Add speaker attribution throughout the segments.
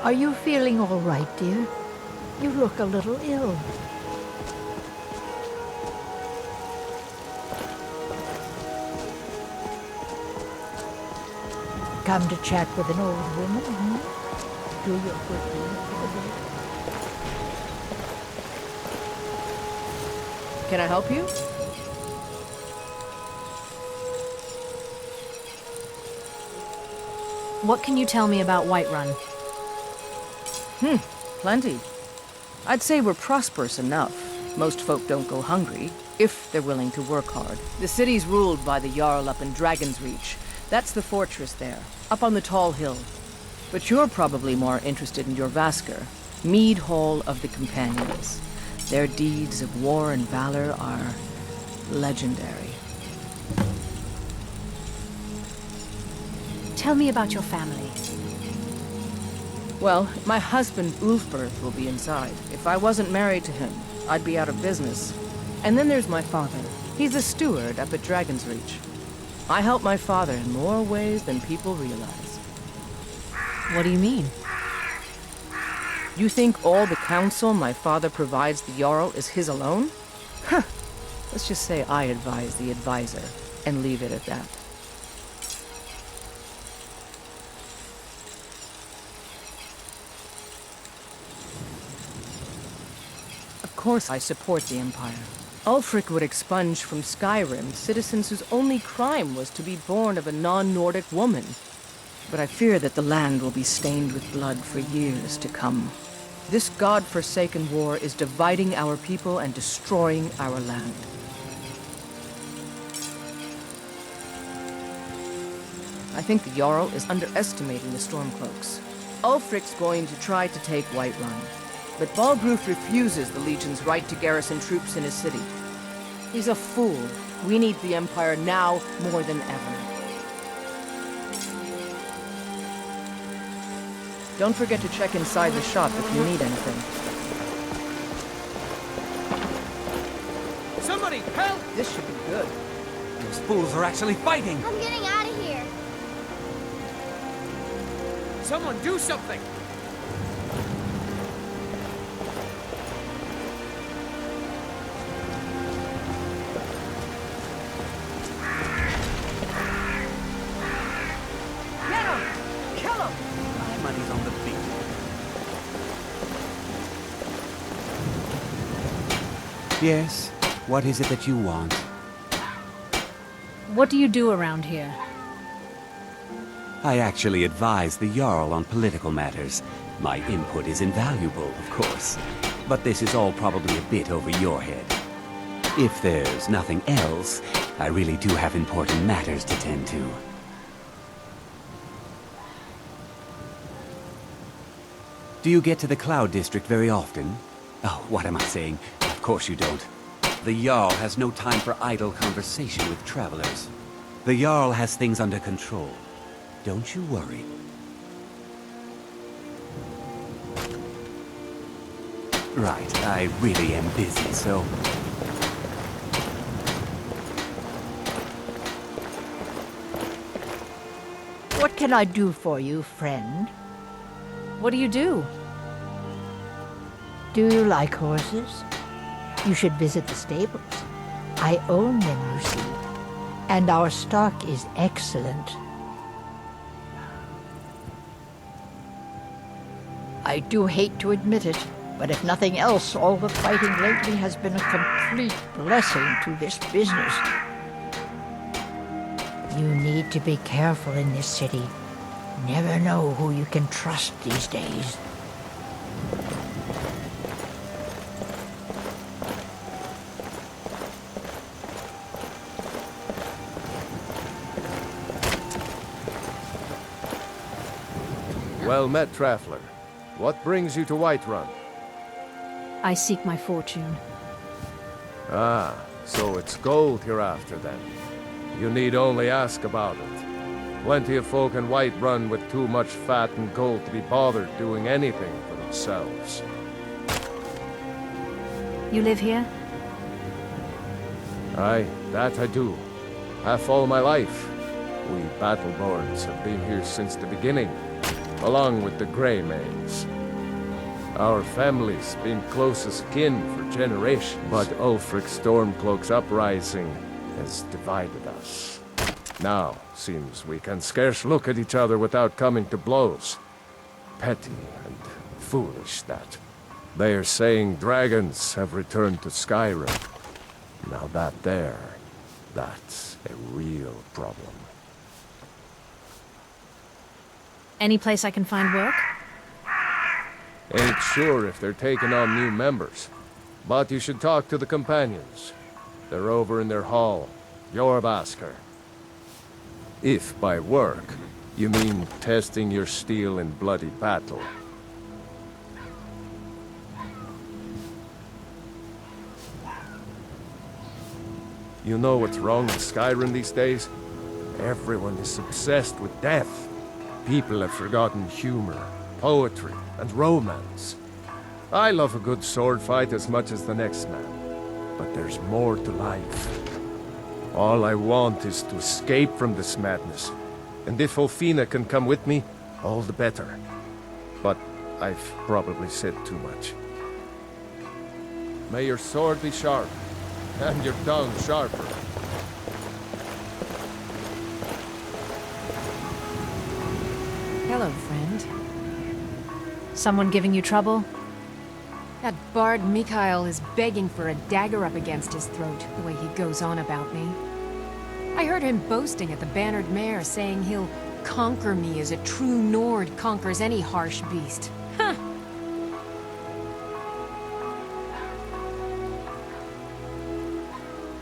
Speaker 1: Are you feeling all right, dear? You look a little ill. Come to chat with an old woman, hmm? Do your good deed for the day.
Speaker 2: Can I help you?
Speaker 3: What can you tell me about Whiterun?
Speaker 2: Plenty. I'd say we're prosperous enough. Most folk don't go hungry, if they're willing to work hard. The city's ruled by the Jarl up in Dragon's Reach. That's the fortress there, up on the tall hill. But you're probably more interested in your Vasker, Mead Hall of the Companions. Their deeds of war and valor are legendary.
Speaker 3: Tell me about your family.
Speaker 2: Well, my husband, Ulfberth, will be inside. If I wasn't married to him, I'd be out of business. And then there's my father. He's a steward up at Dragon's Reach. I help my father in more ways than people realize.
Speaker 3: What do you mean?
Speaker 2: You think all the counsel my father provides the Jarl is his alone? Huh. Let's just say I advise the advisor, and leave it at that. Of course I support the Empire. Ulfric would expunge from Skyrim citizens whose only crime was to be born of a non-Nordic woman. But I fear that the land will be stained with blood for years to come. This god-forsaken war is dividing our people and destroying our land. I think the Jarl is underestimating the Stormcloaks. Ulfric's going to try to take Whiterun. But Balgruuf refuses the Legion's right to garrison troops in his city. He's a fool. We need the Empire now more than ever. Don't forget to check inside the shop if you need anything.
Speaker 4: Somebody, help!
Speaker 2: This should be good.
Speaker 4: Those fools are actually fighting!
Speaker 5: I'm getting out of here.
Speaker 4: Someone do something!
Speaker 6: Yes? What is it that you want?
Speaker 3: What do you do around here?
Speaker 6: I actually advise the Jarl on political matters. My input is invaluable, of course. But this is all probably a bit over your head. If there's nothing else, I really do have important matters to tend to. Do you get to the Cloud District very often? Oh, what am I saying? Of course you don't. The Jarl has no time for idle conversation with travelers. The Jarl has things under control. Don't you worry. Right, I really am busy, so...
Speaker 1: What can I do for you, friend?
Speaker 3: What do you do?
Speaker 1: Do you like horses? You should visit the stables. I own them, you see. And our stock is excellent. I do hate to admit it, but if nothing else, all the fighting lately has been a complete blessing to this business. You need to be careful in this city. Never know who you can trust these days.
Speaker 7: Well met, Traveler. What brings you to Whiterun?
Speaker 3: I seek my fortune.
Speaker 7: Ah, so it's gold you're after then. You need only ask about it. Plenty of folk in Whiterun with too much fat and gold to be bothered doing anything for themselves.
Speaker 3: You live here?
Speaker 7: Aye, that I do. Half all my life. We Battleborns have been here since the beginning, along with the Greymaids. Our family's been close as kin for generations, but Ulfric Stormcloak's uprising has divided us. Now, seems we can scarce look at each other without coming to blows. Petty and foolish, that. They are saying dragons have returned to Skyrim. Now that's a real problem.
Speaker 3: Any place I can find work?
Speaker 7: Ain't sure if they're taking on new members, but you should talk to the companions. They're over in their hall. Jorvaskr. If by work, you mean testing your steel in bloody battle. You know what's wrong with Skyrim these days? Everyone is obsessed with death. People have forgotten humor, poetry, and romance. I love a good sword fight as much as the next man. But there's more to life. All I want is to escape from this madness. And if Olfina can come with me, all the better. But I've probably said too much. May your sword be sharp, and your tongue sharper.
Speaker 5: Hello, friend.
Speaker 3: Someone giving you trouble?
Speaker 5: That bard Mikhail is begging for a dagger up against his throat, the way he goes on about me. I heard him boasting at the Bannered Mare, saying he'll conquer me as a true Nord conquers any harsh beast. Huh!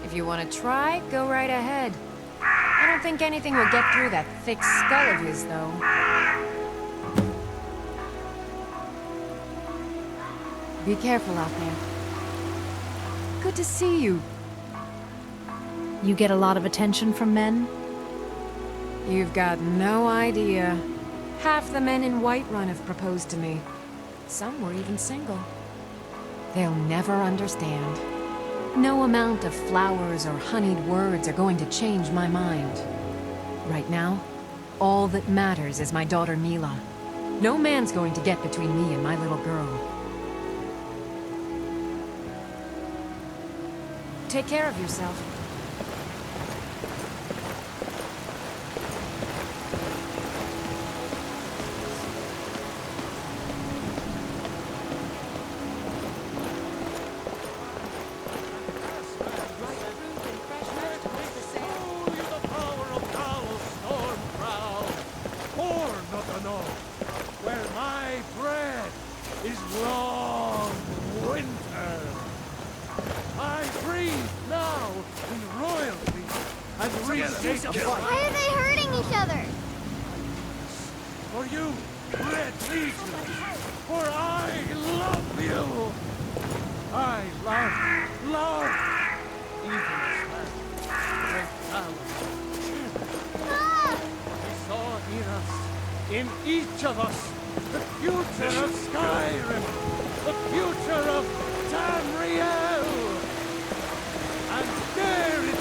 Speaker 5: If you want to try, go right ahead. I don't think anything will get through that thick skull of his, though. Be careful out there. Good to see you.
Speaker 3: You get a lot of attention from men?
Speaker 5: You've got no idea. Half the men in Whiterun have proposed to me. Some were even single. They'll never understand. No amount of flowers or honeyed words are going to change my mind. Right now, all that matters is my daughter Mila. No man's going to get between me and my little girl. Take care of yourself.
Speaker 8: Why are they hurting each other?
Speaker 9: For you, Red Legion, for I love you. I love, even as that great power. We saw in us, in each of us, the future of Skyrim, the future of Tamriel. And there it is.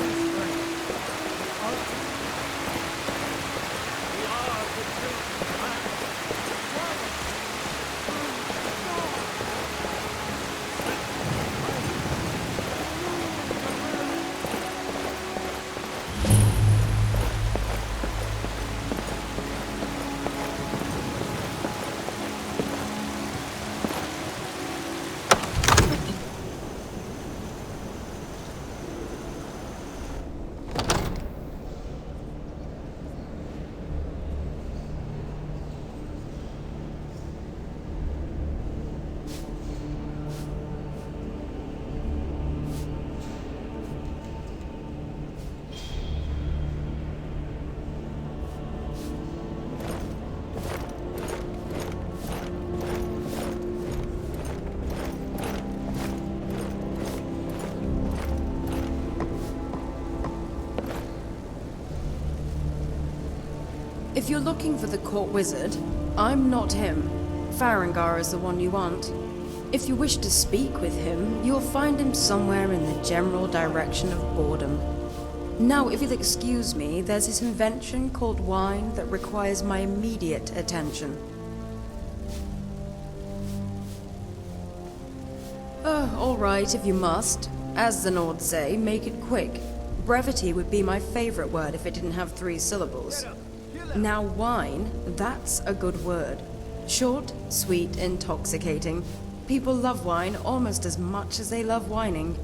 Speaker 10: If you're looking for the court wizard, I'm not him. Farengar is the one you want. If you wish to speak with him, you'll find him somewhere in the general direction of boredom. Now, if you'll excuse me, there's this invention called wine that requires my immediate attention. Oh, all right, if you must. As the Nords say, make it quick. Brevity would be my favorite word if it didn't have 3 syllables. Now, wine, that's a good word. Short, sweet, intoxicating. People love wine almost as much as they love whining.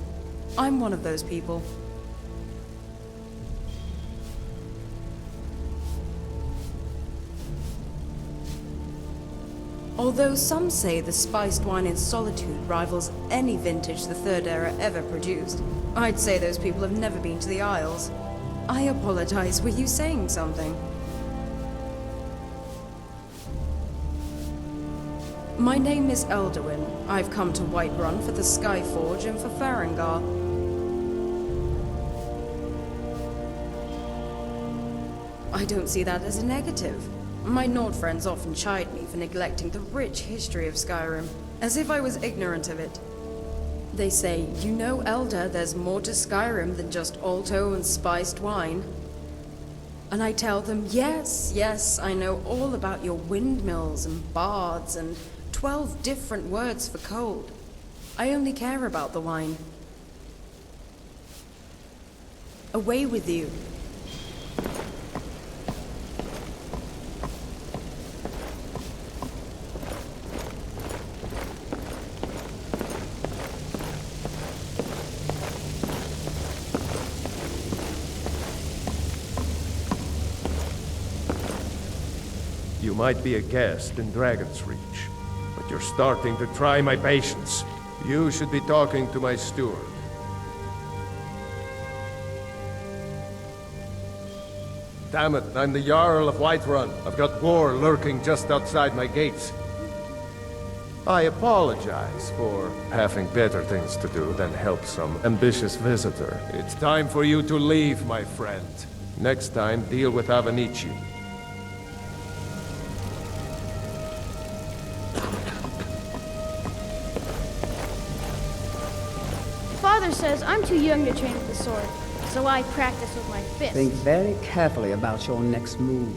Speaker 10: I'm one of those people. Although some say the spiced wine in Solitude rivals any vintage the Third Era ever produced, I'd say those people have never been to the Isles. I apologize, were you saying something? My name is Elderwin. I've come to Whiterun for the Skyforge and for Farengar. I don't see that as a negative. My Nord friends often chide me for neglecting the rich history of Skyrim, as if I was ignorant of it. They say, you know, Elder, there's more to Skyrim than just alto and spiced wine. And I tell them, yes, yes, I know all about your windmills and bards and 12 different words for cold. I only care about the wine. Away with you.
Speaker 7: You might be a guest in Dragon's Reach, but you're starting to try my patience. You should be talking to my steward. Damn it, I'm the Jarl of Whiterun. I've got war lurking just outside my gates. I apologize for having better things to do than help some ambitious visitor. It's time for you to leave, my friend. Next time, deal with Avenici.
Speaker 8: Father says I'm too young to train with the sword, so I practice with my fists.
Speaker 11: Think very carefully about your next move.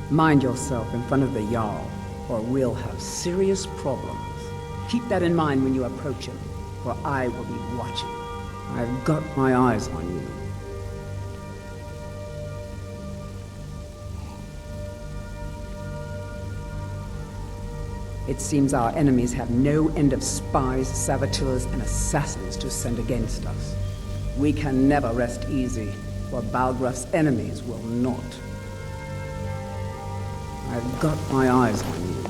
Speaker 11: Mind yourself in front of the Jarl, or we'll have serious problems. Keep that in mind when you approach him, for I will be watching. I've got my eyes on you. It seems our enemies have no end of spies, saboteurs, and assassins to send against us. We can never rest easy, for Balgraf's enemies will not. I've got my eyes on you.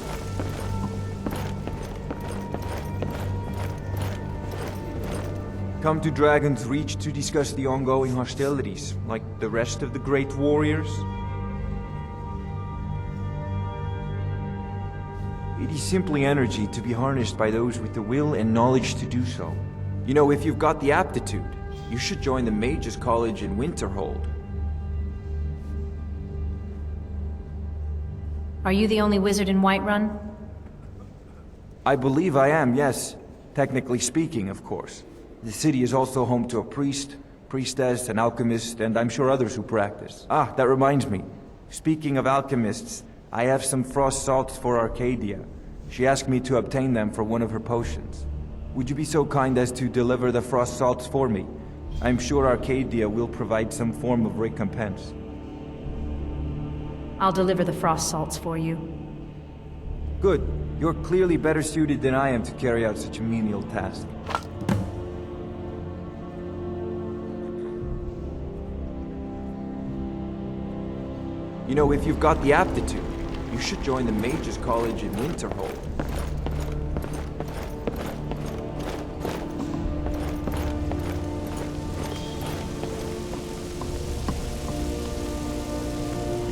Speaker 12: Come to Dragon's Reach to discuss the ongoing hostilities, like the rest of the great warriors? It is simply energy to be harnessed by those with the will and knowledge to do so. You know, if you've got the aptitude, you should join the Mages College in Winterhold.
Speaker 3: Are you the only wizard in Whiterun?
Speaker 12: I believe I am, yes. Technically speaking, of course. The city is also home to a priest, priestess, an alchemist, and I'm sure others who practice. Ah, that reminds me. Speaking of alchemists, I have some frost salts for Arcadia. She asked me to obtain them for one of her potions. Would you be so kind as to deliver the frost salts for me? I'm sure Arcadia will provide some form of recompense.
Speaker 3: I'll deliver the frost salts for you.
Speaker 12: Good. You're clearly better suited than I am to carry out such a menial task. You know, if you've got the aptitude, you should join the Mages College in Winterhold.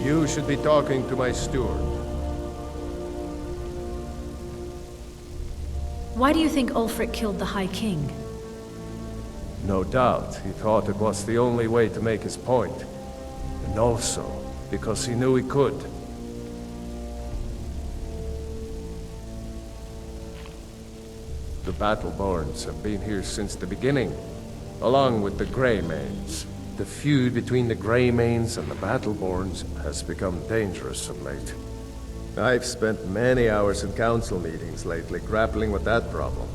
Speaker 7: You should be talking to my steward.
Speaker 3: Why do you think Ulfric killed the High King?
Speaker 7: No doubt, he thought it was the only way to make his point. And also, because he knew he could. The Battleborns have been here since the beginning, along with the Greymanes. The feud between the Greymanes and the Battleborns has become dangerous of late. I've spent many hours in council meetings lately grappling with that problem.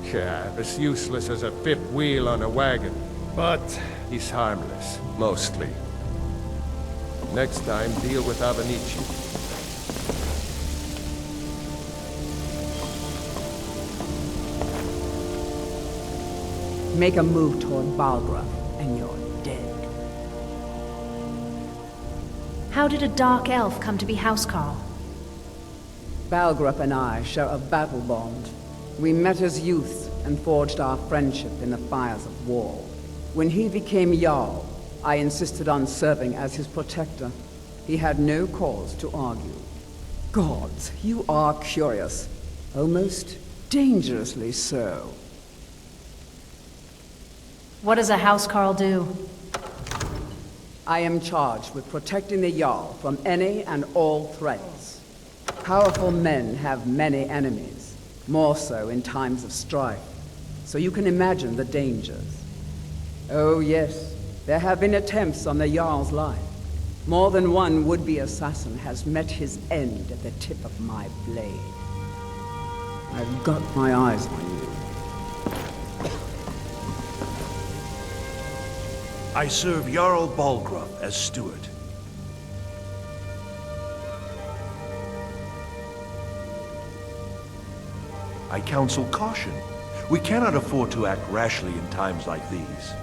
Speaker 7: Yeah, as useless as a fifth wheel on a wagon. But he's harmless, mostly. Next time, deal with Avenici.
Speaker 11: Make a move toward Balgraf, and you're dead.
Speaker 3: How did a dark elf come to be housecarl?
Speaker 11: Balgraf and I share a battle bond. We met as youths and forged our friendship in the fires of war. When he became Jarl, I insisted on serving as his protector. He had no cause to argue. Gods, you are curious. Almost dangerously so.
Speaker 3: What does a housecarl do?
Speaker 11: I am charged with protecting the Jarl from any and all threats. Powerful men have many enemies, more so in times of strife, so you can imagine the dangers. Oh yes, there have been attempts on the Jarl's life. More than one would-be assassin has met his end at the tip of my blade. I've got my eyes on you.
Speaker 13: I serve Jarl Balgraf as steward. I counsel caution. We cannot afford to act rashly in times like these.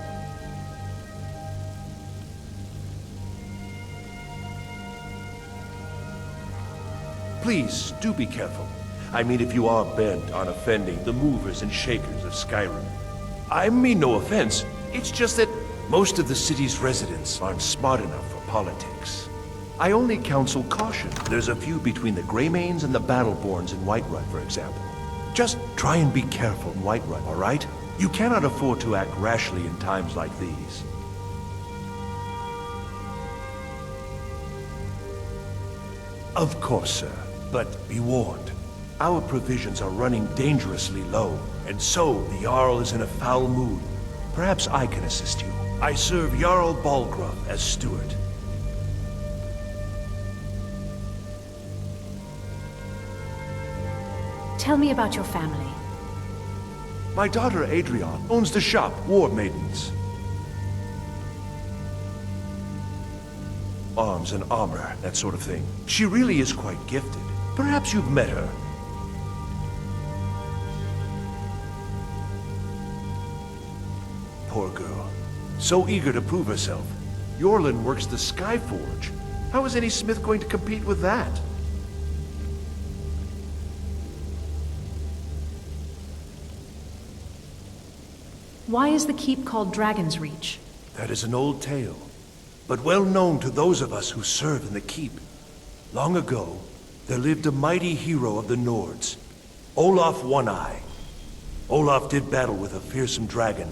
Speaker 13: Please, do be careful. I mean, if you are bent on offending the movers and shakers of Skyrim. I mean no offense. It's just that most of the city's residents aren't smart enough for politics. I only counsel caution. There's a feud between the Greymanes and the Battleborns in Whiterun, for example. Just try and be careful in Whiterun, all right? You cannot afford to act rashly in times like these. Of course, sir. But be warned. Our provisions are running dangerously low, and so the Jarl is in a foul mood. Perhaps I can assist you. I serve Jarl Balgraf as steward.
Speaker 3: Tell me about your family.
Speaker 13: My daughter Adrian owns the shop, War Maidens. Arms and armor, that sort of thing. She really is quite gifted. Perhaps you've met her. Poor girl. So eager to prove herself. Yorlin works the Skyforge. How is any smith going to compete with that?
Speaker 3: Why is the keep called Dragon's Reach?
Speaker 13: That is an old tale, but well known to those of us who serve in the keep. Long ago, there lived a mighty hero of the Nords, Olaf One-Eye. Olaf did battle with a fearsome dragon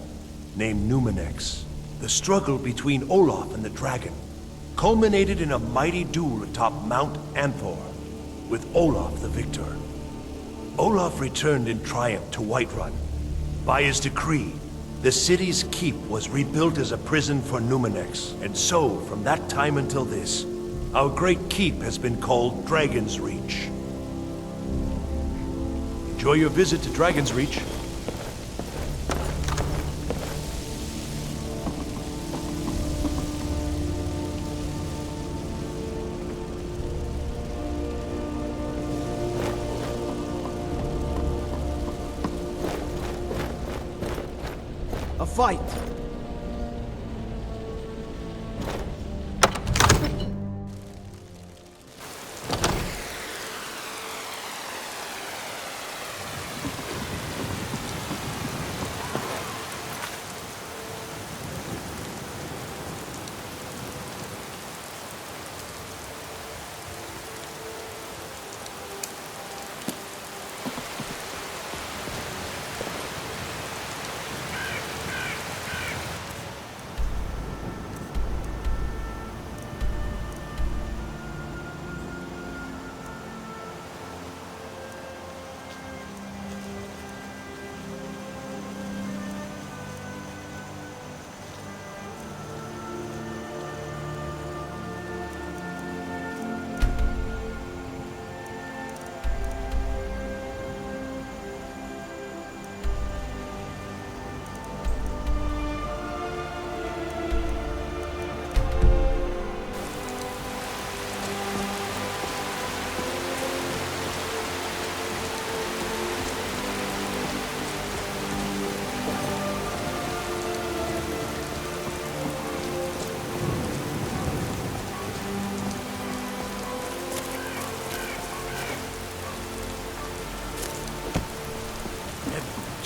Speaker 13: named Numenex. The struggle between Olaf and the dragon culminated in a mighty duel atop Mount Anthor, with Olaf the victor. Olaf returned in triumph to Whiterun. By his decree, the city's keep was rebuilt as a prison for Numenex, and so, from that time until this, our great keep has been called Dragon's Reach. Enjoy your visit to Dragon's Reach.
Speaker 4: A fight!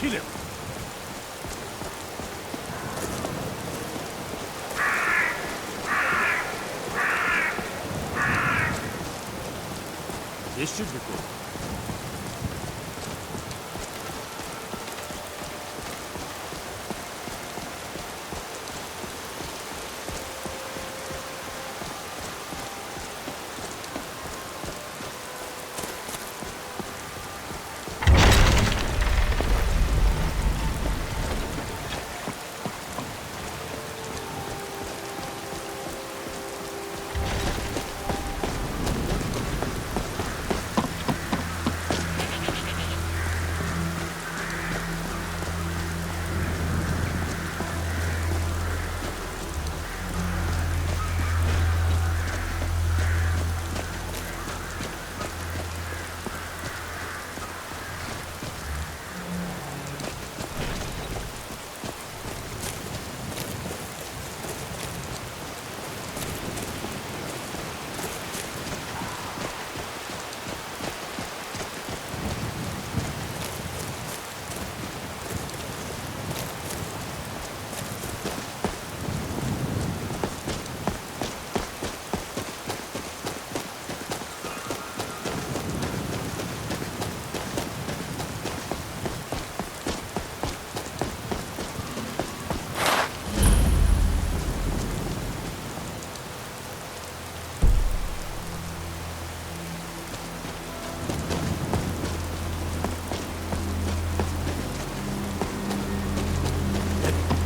Speaker 13: Kill him!
Speaker 9: This should be good.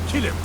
Speaker 13: Kill him!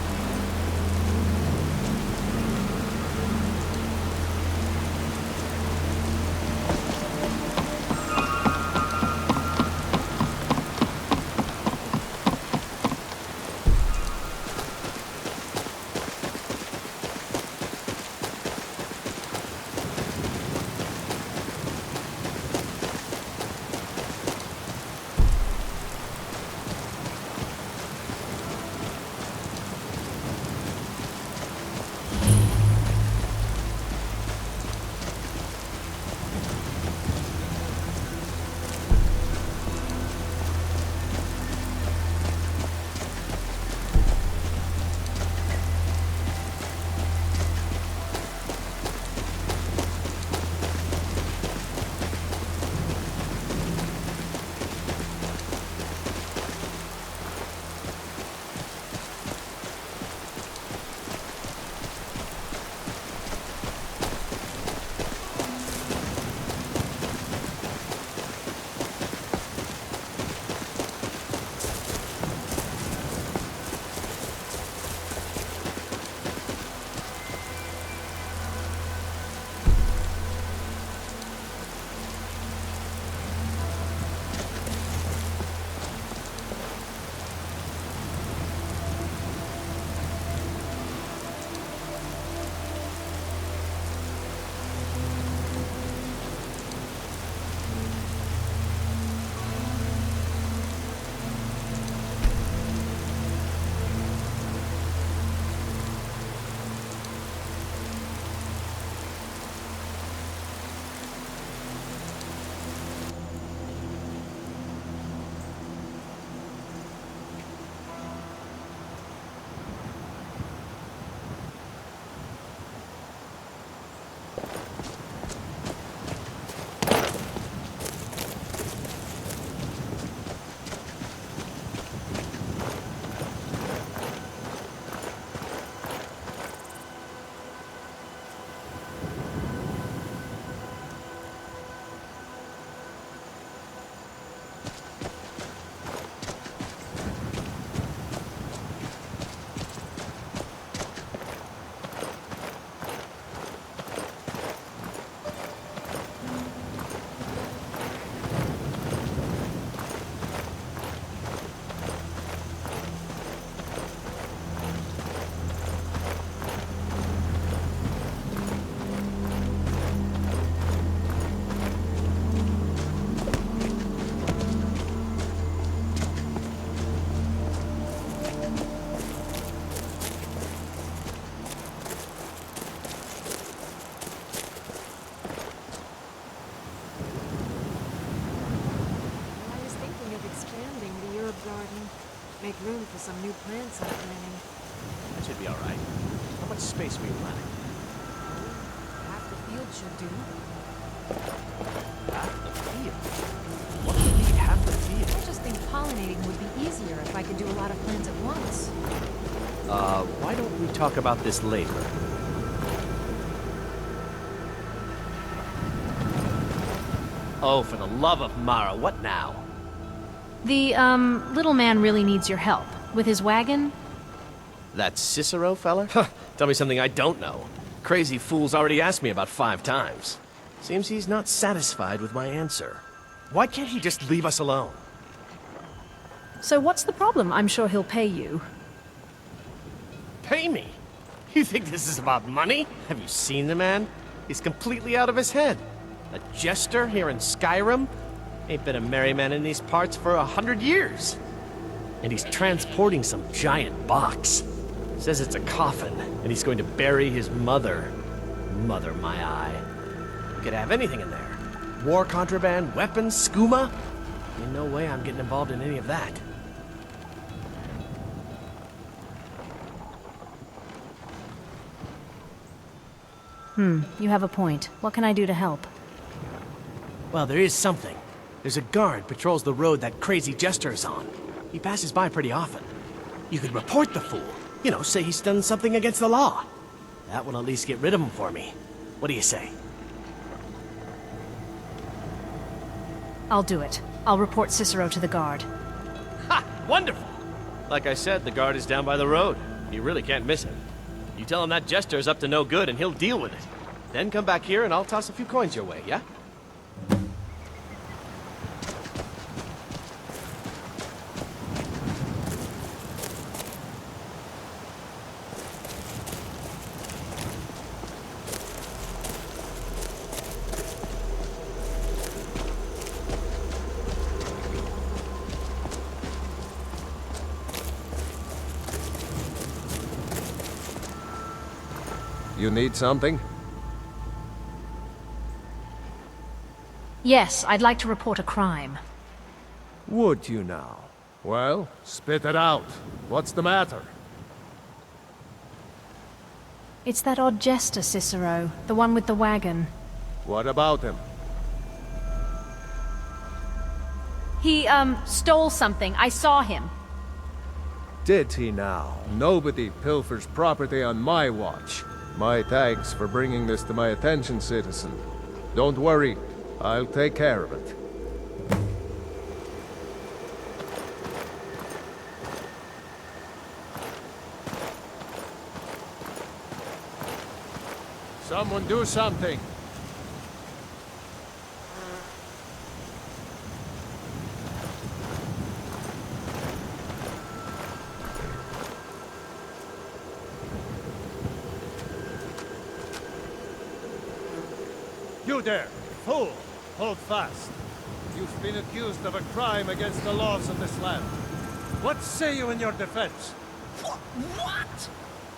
Speaker 5: Make room for some new plants I'm planting.
Speaker 14: That should be all right. How much space were you planning?
Speaker 5: Half the field should do.
Speaker 14: Half the field? What do you need half the field?
Speaker 5: I just think pollinating would be easier if I could do a lot of plants at once.
Speaker 14: Why don't we talk about this later? Oh, for the love of Mara, what now?
Speaker 3: The, little man really needs your help. With his wagon?
Speaker 14: That Cicero feller? Tell me something I don't know. Crazy fool's already asked me about 5 times. Seems he's not satisfied with my answer. Why can't he just leave us alone?
Speaker 3: So what's the problem? I'm sure he'll pay you.
Speaker 14: Pay me? You think this is about money? Have you seen the man? He's completely out of his head. A jester here in Skyrim? Ain't been a merry man in these parts for 100 years. And he's transporting some giant box. Says it's a coffin, and he's going to bury his mother. Mother, my eye. You could have anything in there. War contraband, weapons, skooma. Ain't no way I'm getting involved in any of that.
Speaker 3: You have a point. What can I do to help?
Speaker 14: Well, there is something. There's a guard patrols the road that crazy jester is on. He passes by pretty often. You could report the fool. You know, say he's done something against the law. That will at least get rid of him for me. What do you say?
Speaker 3: I'll do it. I'll report Cicero to the guard.
Speaker 14: Ha! Wonderful! Like I said, the guard is down by the road. You really can't miss him. You tell him that jester is up to no good and he'll deal with it. Then come back here and I'll toss a few coins your way, yeah?
Speaker 7: You need something?
Speaker 3: Yes, I'd like to report a crime.
Speaker 7: Would you now? Well, spit it out. What's the matter?
Speaker 3: It's that odd jester, Cicero. The one with the wagon.
Speaker 7: What about him?
Speaker 3: He, stole something. I saw him.
Speaker 7: Did he now? Nobody pilfers property on my watch. My thanks for bringing this to my attention, citizen. Don't worry, I'll take care of it. Someone do something!
Speaker 9: You there, fool! Hold fast. You've been accused of a crime against the laws of this land. What say you in your defense?
Speaker 15: What?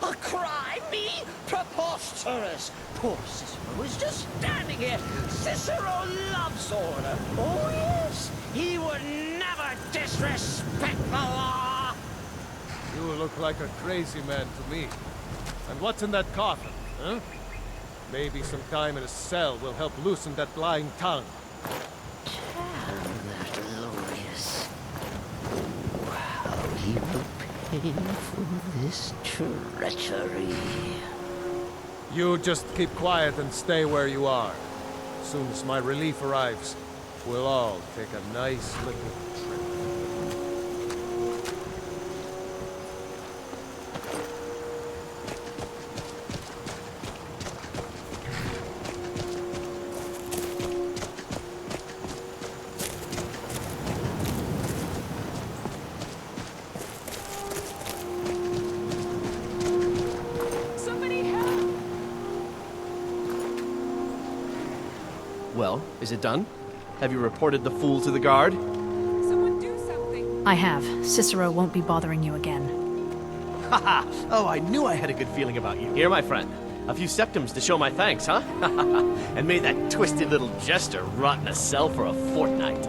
Speaker 15: A crime? Me? Preposterous! Poor Cicero is just standing here. Cicero loves order. Oh yes, he would never disrespect the law!
Speaker 7: You look like a crazy man to me. And what's in that coffin, huh? Maybe some time in a cell will help loosen that lying tongue.
Speaker 15: Damn that Glorious. How he will pay for this treachery.
Speaker 7: You just keep quiet and stay where you are. As soon as my relief arrives, we'll all take a nice little trip.
Speaker 14: Well, is it done? Have you reported the fool to the guard?
Speaker 5: Someone do something!
Speaker 3: I have. Cicero won't be bothering you again.
Speaker 14: Haha! Oh, I knew I had a good feeling about you. Here, my friend. A few septims to show my thanks, huh? And may that twisted little jester rot in a cell for a fortnight.